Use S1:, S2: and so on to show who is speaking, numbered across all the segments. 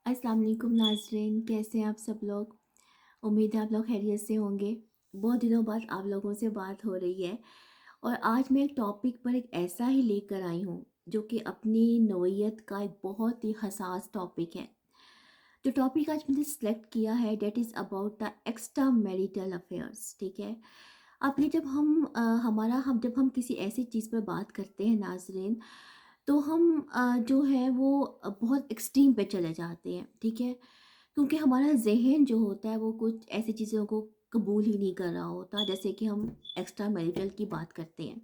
S1: अस्सलाम वालेकुम नाज़रीन, कैसे हैं आप सब लोग। उम्मीद है आप लोग खैरियत से होंगे। बहुत दिनों बाद आप लोगों से बात हो रही है और आज मैं एक टॉपिक पर एक ऐसा ही लेकर आई हूँ जो कि अपनी नौइयत का एक बहुत ही हसास टॉपिक है। जो टॉपिक आज मैंने सेलेक्ट किया है that is about the extra marital affairs. ठीक है। अब ये जब हम जब हम किसी ऐसी चीज़ पर बात करते हैं नाज़रीन, तो हम जो है वो बहुत एक्सट्रीम पे चले जाते हैं। ठीक है। क्योंकि हमारा ज़हन जो होता है वो कुछ ऐसी चीज़ों को कबूल ही नहीं कर रहा होता, जैसे कि हम एक्स्ट्रा मैरिटल की बात करते हैं।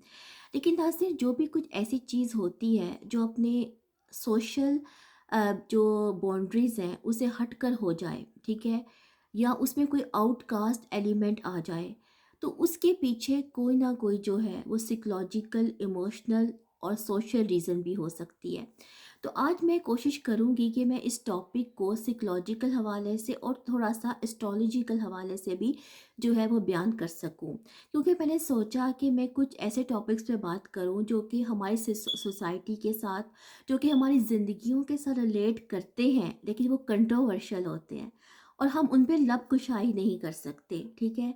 S1: लेकिन नाज़रीन, जो भी कुछ ऐसी चीज़ होती है जो अपने सोशल जो बाउंड्रीज़ हैं उसे हटकर हो जाए, ठीक है, या उसमें कोई आउटकास्ट एलिमेंट आ जाए, तो उसके पीछे कोई ना कोई जो है वो साइकोलॉजिकल, इमोशनल और सोशल रीज़न भी हो सकती है। तो आज मैं कोशिश करूँगी कि मैं इस टॉपिक को साइकोलॉजिकल हवाले से और थोड़ा-सा एस्ट्रोलॉजिकल हवाले से भी जो है वो बयान कर सकूँ। क्योंकि मैंने सोचा कि मैं कुछ ऐसे टॉपिक्स पे बात करूँ जो कि हमारी सोसाइटी के साथ, जो कि हमारी ज़िंदगियों के साथ रिलेट करते हैं, लेकिन वो कंट्रोवर्शियल होते हैं और हम उन पे लब कुशाई नहीं कर सकते, ठीक है?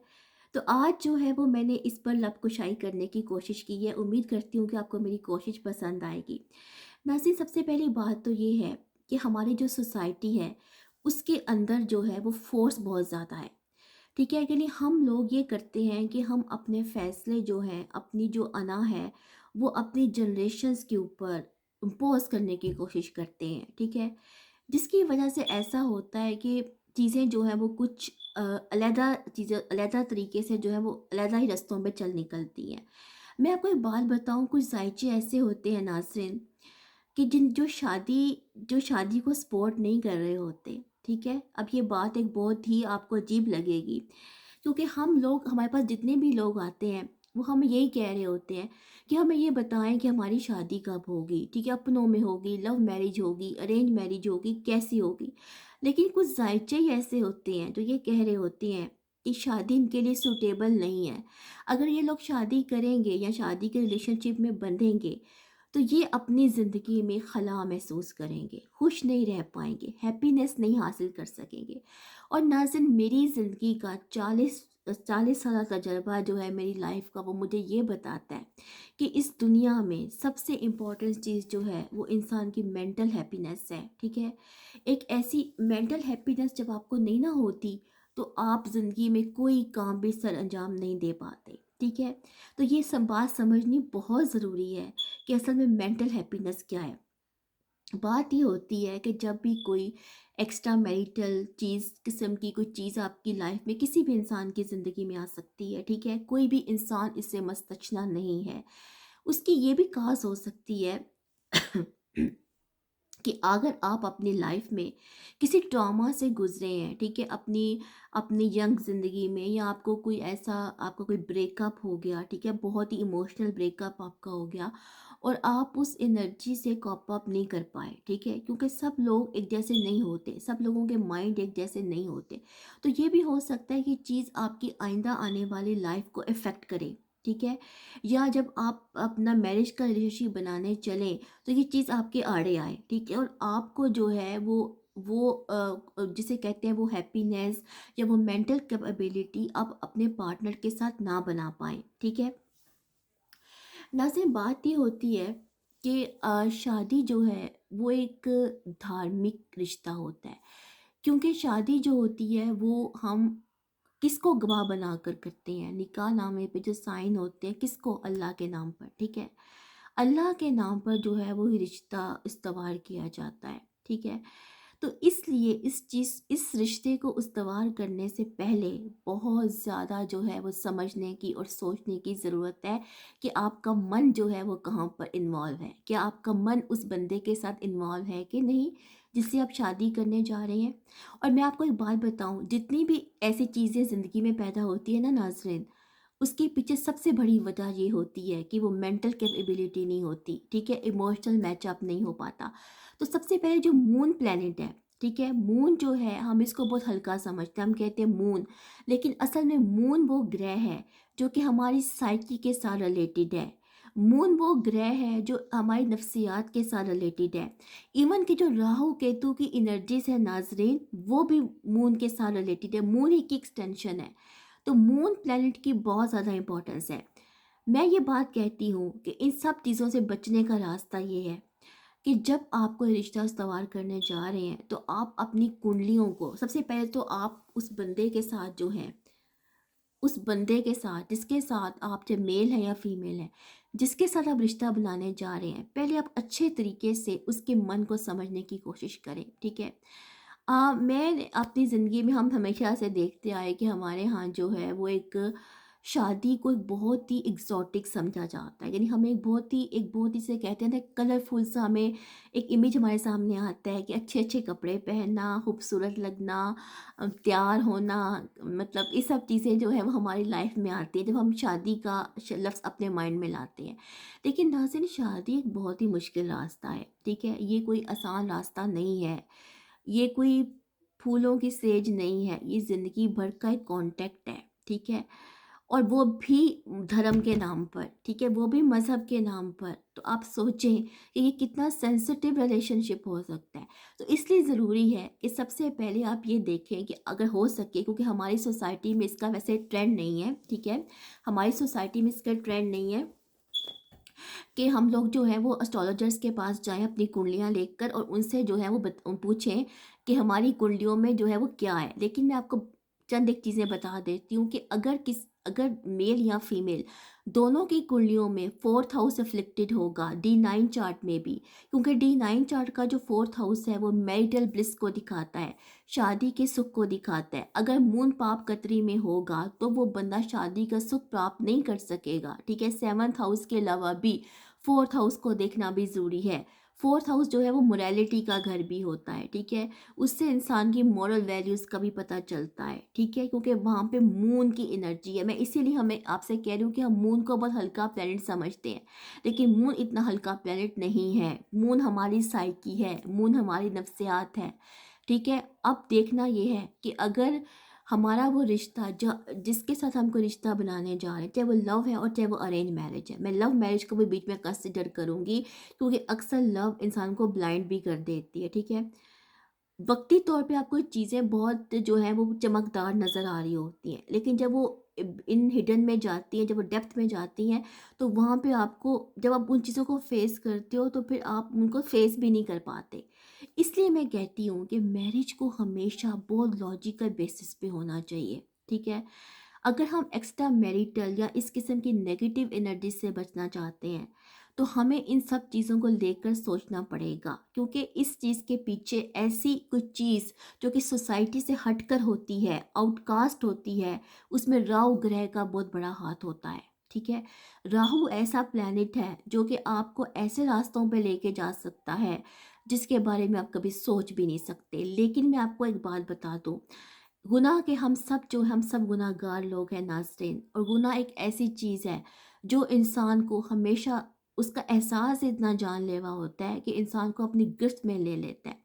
S1: तो आज जो है वो मैंने इस पर लब कुशाई करने की कोशिश की है। उम्मीद करती हूँ कि आपको मेरी कोशिश पसंद आएगी। नाज़रीन, सबसे पहली बात तो ये है कि हमारी जो सोसाइटी है, उसके अंदर जो है वो फ़ोर्स बहुत ज़्यादा है। ठीक है, यानी हम लोग ये करते हैं कि हम अपने फ़ैसले जो हैं, अपनी जो अना है, वो अपनी जनरेशन्स के ऊपर इम्पोज़ करने की कोशिश करते हैं, ठीक है? जिसकी वजह से ऐसा होता है कि चीज़ें जो हैं वो कुछ अलहदा चीज़ें अलहदा तरीके से जो है वो अलहदा ही रास्तों पे चल निकलती हैं। मैं आपको एक बात बताऊँ, कुछ ज़ायचे ऐसे होते हैं नाज़रीन कि जिन जो शादी को सपोर्ट नहीं कर रहे होते, ठीक है? अब ये बात एक बहुत ही आपको अजीब लगेगी, क्योंकि हम लोग, हमारे पास जितने भी लोग आते हैं, वो हमें यही कह रहे होते हैं कि हमें ये बताएँ कि हमारी शादी कब होगी, ठीक है? अपनों में होगी, लव मैरिज होगी, अरेंज मैरिज होगी, कैसी होगी? लेकिन कुछ ज़ायचे ही ऐसे होते हैं जो ये कह रहे होते हैं कि शादी इनके लिए सूटेबल नहीं है। अगर ये लोग शादी करेंगे या शादी के रिलेशनशिप में बंधेंगे, तो ये अपनी ज़िंदगी में खला महसूस करेंगे, खुश नहीं रह पाएँगे, हैप्पीनेस नहीं हासिल कर सकेंगे। और नाज़रीन, मेरी ज़िंदगी का 40 साल तजर्बा जो है मेरी लाइफ़ का, वो मुझे ये बताता है कि इस दुनिया में सबसे इम्पोर्टेंट चीज़ जो है वो इंसान की मेंटल हैप्पीनेस है, ठीक है? एक ऐसी मेंटल हैप्पीनेस जब आपको नहीं ना होती, तो आप ज़िंदगी में कोई काम भी सर अंजाम नहीं दे पाते, ठीक है? तो ये सब बात समझनी बहुत ज़रूरी है कि असल में मेंटल हैप्पीनेस क्या है। बात ये होती है कि जब भी कोई एक्स्ट्रा मैरिटल चीज़, किस्म की कोई चीज़ आपकी लाइफ में किसी भी इंसान की ज़िंदगी में आ सकती है, ठीक है? कोई भी इंसान इससे मुस्तथना नहीं है। उसकी ये भी काज़ हो सकती है कि अगर आप अपनी लाइफ में किसी ट्रॉमा से गुजरे हैं, ठीक है, अपनी अपनी यंग ज़िंदगी में, या आपको कोई ऐसा, आपका कोई ब्रेकअप हो गया, ठीक है, बहुत ही इमोशनल ब्रेकअप आपका हो गया और आप उस एनर्जी से कॉप अप नहीं कर पाए, ठीक है, क्योंकि सब लोग एक जैसे नहीं होते, सब लोगों के माइंड एक जैसे नहीं होते। तो ये भी हो सकता है कि चीज़ आपकी आइंदा आने वाली लाइफ को इफ़ेक्ट करे, ठीक है, या जब आप अपना मैरिज का रिलेशनशिप बनाने चलें, तो ये चीज़ आपके आड़े आए, ठीक है, और आपको जो है वो जिसे कहते हैं वो हैप्पीनेस या वो मेंटल कैपेबिलिटी आप अपने पार्टनर के साथ ना बना पाएँ, ठीक है। ना सिर्फ बात ये होती है कि शादी जो है वो एक धार्मिक रिश्ता होता है, क्योंकि शादी जो होती है वो हम किसको गवाह बनाकर करते हैं, निकाह नामे पे जो साइन होते हैं, किसको, अल्लाह के नाम पर, ठीक है। अल्लाह के नाम पर जो है वो ही रिश्ता इस्तवार किया जाता है, ठीक है। तो इसलिए इस रिश्ते को इस्तवार करने से पहले बहुत ज़्यादा जो है वो समझने की और सोचने की ज़रूरत है कि आपका मन जो है वो कहाँ पर इन्वॉल्व है, क्या आपका मन उस बंदे के साथ इन्वॉल्व है कि नहीं, जिससे आप शादी करने जा रहे हैं। और मैं आपको एक बात बताऊं, जितनी भी ऐसी चीज़ें ज़िंदगी में पैदा होती है ना नाजरीन, उसके पीछे सबसे बड़ी वजह ये होती है कि वो मेंटल कैपेबिलिटी नहीं होती, ठीक है, इमोशनल मैचअप नहीं हो पाता। तो सबसे पहले जो मून प्लैनेट है, ठीक है, मून जो है हम इसको बहुत हल्का समझते हैं, हम कहते हैं मून, लेकिन असल में मून वो ग्रह है जो कि हमारी साइकी के साथ रिलेटेड है। मून वो ग्रह है जो हमारी नफ्सियात के साथ रिलेटेड है। इवन कि जो राहु केतु की एनर्जीज है नाजरीन, वो भी मून के साथ रिलेटेड है, मून ही की एक्सटेंशन है। तो मून प्लैनेट की बहुत ज़्यादा इंपॉर्टेंस है। मैं ये बात कहती हूँ कि इन सब चीज़ों से बचने का रास्ता ये है कि जब आप कोई रिश्ता इस्तवार करने जा रहे हैं तो आप अपनी कुंडलियों को सबसे पहले तो आप उस बंदे के साथ जो है, उस बंदे के साथ जिसके साथ आप, चाहे मेल है या फीमेल है, जिसके साथ आप रिश्ता बनाने जा रहे हैं, पहले आप अच्छे तरीके से उसके मन को समझने की कोशिश करें, ठीक है। मैं अपनी ज़िंदगी में, हम हमेशा से देखते आए कि हमारे यहाँ जो है वो एक शादी को एक बहुत ही एग्जॉटिक समझा जाता है, यानी हमें एक बहुत ही से कहते हैं ना, कलरफुल सा हमें एक इमेज हमारे सामने आता है कि अच्छे अच्छे कपड़े पहनना, खूबसूरत लगना, तैयार होना, मतलब ये सब चीज़ें जो है वो हमारी लाइफ में आती है जब हम शादी का लफ्ज़ अपने माइंड में लाते हैं। लेकिन नाज़रीन, शादी एक बहुत ही मुश्किल रास्ता है, ठीक है। ये कोई आसान रास्ता नहीं है, ये कोई फूलों की सेज नहीं है, ये ज़िंदगी भर का एक कॉन्टैक्ट है, ठीक है। और वो भी धर्म के नाम पर, ठीक है, वो भी मज़हब के नाम पर। तो आप सोचें कि ये कितना सेंसिटिव रिलेशनशिप हो सकता है। तो इसलिए ज़रूरी है कि सबसे पहले आप ये देखें कि अगर हो सके, क्योंकि हमारी सोसाइटी में इसका वैसे ट्रेंड नहीं है, ठीक है, हमारी सोसाइटी में इसका ट्रेंड नहीं है कि हम लोग जो है वो एस्ट्रोलॉजर्स के पास जाएँ अपनी कुंडलियाँ लेकर और उनसे जो है वो पूछें कि हमारी कुंडलियों में जो है वो क्या है। लेकिन मैं आपको चंद एक चीज़ें बता देती हूँ कि अगर मेल या फीमेल दोनों की कुंडलियों में 4th हाउस अफ्लिक्टेड होगा D9 चार्ट में भी, क्योंकि D9 चार्ट का जो 4th हाउस है वो मैरिटल ब्लिस को दिखाता है, शादी के सुख को दिखाता है। अगर मून पाप कतरी में होगा तो वो बंदा शादी का सुख प्राप्त नहीं कर सकेगा, ठीक है। 7th हाउस के अलावा भी 4th हाउस को देखना भी ज़रूरी है। 4th हाउस जो है वो मोरालिटी का घर भी होता है, ठीक है। उससे इंसान की मॉरल वैल्यूज़ का भी पता चलता है, ठीक है, क्योंकि वहाँ पे मून की एनर्जी है। मैं इसीलिए हमें आपसे कह रही हूँ कि हम मून को बहुत हल्का प्लैनेट समझते हैं, लेकिन मून इतना हल्का प्लैनेट नहीं है। मून हमारी साइकी है, मून हमारी नफ्सियात है, ठीक है। अब देखना ये है कि अगर हमारा वो रिश्ता जिसके साथ हमको रिश्ता बनाने जा रहे हैं, चाहे वो लव है और चाहे वो अरेंज मैरिज है, मैं लव मैरिज को भी बीच में कंसिडर करूँगी, क्योंकि अक्सर लव इंसान को ब्लाइंड भी कर देती है, ठीक है। वक़्ती तौर पे आपको चीज़ें बहुत जो हैं वो चमकदार नज़र आ रही होती हैं, लेकिन जब वो इन हिडन में जाती हैं, जब वो डेप्थ में जाती हैं, तो वहाँ पे आपको, जब आप उन चीज़ों को फेस करते हो तो फिर आप उनको फेस भी नहीं कर पाते। इसलिए मैं कहती हूँ कि मैरिज को हमेशा बहुत लॉजिकल बेसिस पे होना चाहिए, ठीक है। अगर हम एक्स्ट्रा मैरिटल या इस किस्म की नेगेटिव एनर्जी से बचना चाहते हैं तो हमें इन सब चीज़ों को लेकर सोचना पड़ेगा, क्योंकि इस चीज़ के पीछे ऐसी कुछ चीज़ जो कि सोसाइटी से हटकर होती है, आउटकास्ट होती है, उसमें राहु ग्रह का बहुत बड़ा हाथ होता है, ठीक है। राहु ऐसा प्लैनेट है जो कि आपको ऐसे रास्तों पे लेके जा सकता है जिसके बारे में आप कभी सोच भी नहीं सकते। लेकिन मैं आपको एक बात बता दूं, गुनाह के हम सब गुनाहगार लोग हैं नाज़रीन, और गुनाह एक ऐसी चीज़ है जो इंसान को हमेशा, उसका एहसास इतना जानलेवा होता है कि इंसान को अपनी गिरफ्त में ले लेता है।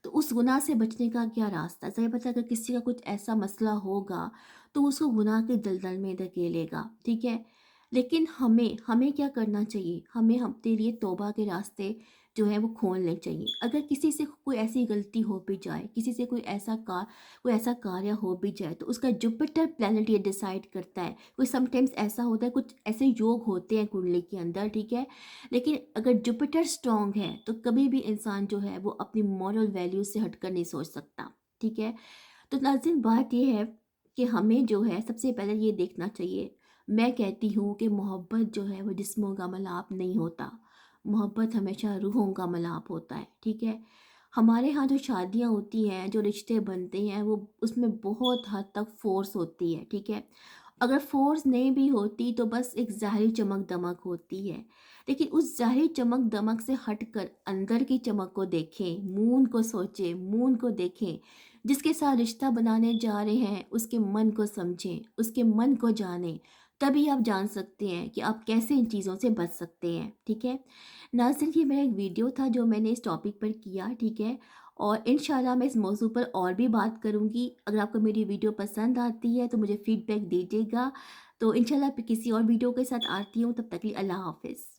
S1: तो उस गुनाह से बचने का क्या रास्ता है? ज़ाहिर बात है, अगर किसी का कुछ ऐसा मसला होगा तो उसको गुनाह के दलदल में धकेलेगा, ठीक है। लेकिन हमें हमें क्या करना चाहिए? हमें अपने लिए तौबा के रास्ते जो है वो खोलने चाहिए। अगर किसी से कोई ऐसी गलती हो भी जाए, किसी से कोई ऐसा कार्य हो भी जाए, तो उसका जुपिटर प्लैनेट ये डिसाइड करता है। कोई समटाइम्स ऐसा होता है, कुछ ऐसे योग होते हैं कुंडली के अंदर, ठीक है। लेकिन अगर जुपिटर स्ट्रांग है तो कभी भी इंसान जो है वो अपनी मॉरल वैल्यू से हटकर नहीं सोच सकता, ठीक है। तो नाज़रीन, बात ये है कि हमें जो है सबसे पहले ये देखना चाहिए। मैं कहती हूँ कि मोहब्बत जो है वो जिस्मों का मिलाप नहीं होता, मोहब्बत हमेशा रूहों का मिलाप होता है, ठीक है। हमारे यहाँ जो शादियाँ होती हैं, जो रिश्ते बनते हैं, वो उसमें बहुत हद तक फ़ोर्स होती है, ठीक है। अगर फ़ोर्स नहीं भी होती तो बस एक ज़ाहिरी चमक-दमक होती है। लेकिन उस ज़ाहिरी चमक-दमक से हटकर अंदर की चमक को देखें, मून को सोचें, मून को देखें। जिसके साथ रिश्ता बनाने जा रहे हैं, उसके मन को समझें, उसके मन को जानें। तभी आप जान सकते हैं कि आप कैसे इन चीज़ों से बच सकते हैं, ठीक है। नाज़रीन, ये मेरा एक वीडियो था जो मैंने इस टॉपिक पर किया, ठीक है। और इंशाल्लाह मैं इस मौज़ू पर और भी बात करूँगी। अगर आपको मेरी वीडियो पसंद आती है तो मुझे फ़ीडबैक दीजिएगा। तो इंशाल्लाह फिर किसी और वीडियो के साथ आती हूँ, तब तक के लिए अल्लाह हाफ़िज़।